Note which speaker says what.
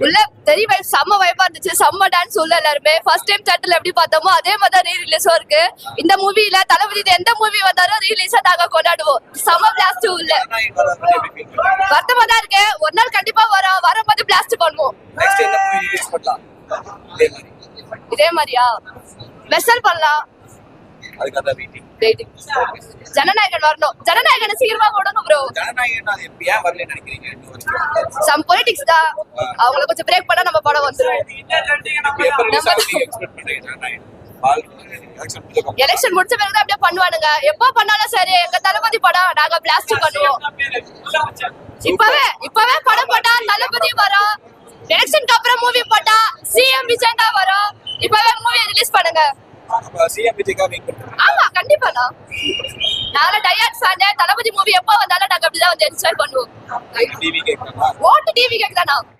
Speaker 1: உள்ள தெரிய வைப் செம்ம வைப்பா இருந்துச்சு. செம்ம டான்ஸ் உள்ள எல்லாருமே ஃபர்ஸ்ட் டைம் தியேட்டர்ல எப்படி பார்த்தோமோ அதே மாதிரி தான் ரீ-ரிலீஸும் இருக்கு. இந்த மூவில தளபதி எந்த மூவி வந்தாலும் ரீ-ரிலீஸா நாங்க கொண்டாடுவோம். செம்ம பிளாஸ்ட் உள்ள வருத்தமா தான் இருக்கு. ஒரு நாள் கண்டிப்பா வரும்போது பிளாஸ்ட் பண்ணுவோம். இதே மாதிரியா வெசல் பண்ணலாம். ஜனநாயகன் வரணும். ஜனநாயகன் சீக்கிரமா போடணும் ப்ரோ. சம் பொலிட்டிக்ஸ் தான். அவங்கள கொஞ்சம் பிரேக் பண்ணா நம்ம படம் வந்துரும். எலெக்ஷன் முடிச்ச பிறகு அப்படியே பண்ணுவானுங்க. எப்ப பண்ணாலும் சரி எங்க தளபதி படம் நாங்க பிளாஸ்ட் பண்ணுவோம். இப்பவே படம் போட்டா தளபதி வரும். எலெக்ஷனுக்கு அப்புறம் மூவி போட்டா சிஎம் விஜய் தான் வரும். இப்பவே மூவி ரிலீஸ் பண்ணுங்க. ஆமா கண்டிப்பா நாங்க டயட் ஃபேன். தளபதி மூவி எப்ப வந்தாலும் நாங்க அப்படிதான் வந்து என்ஜாய் பண்ணுவோம். ஓட்டு டிவி கேக்குதானா?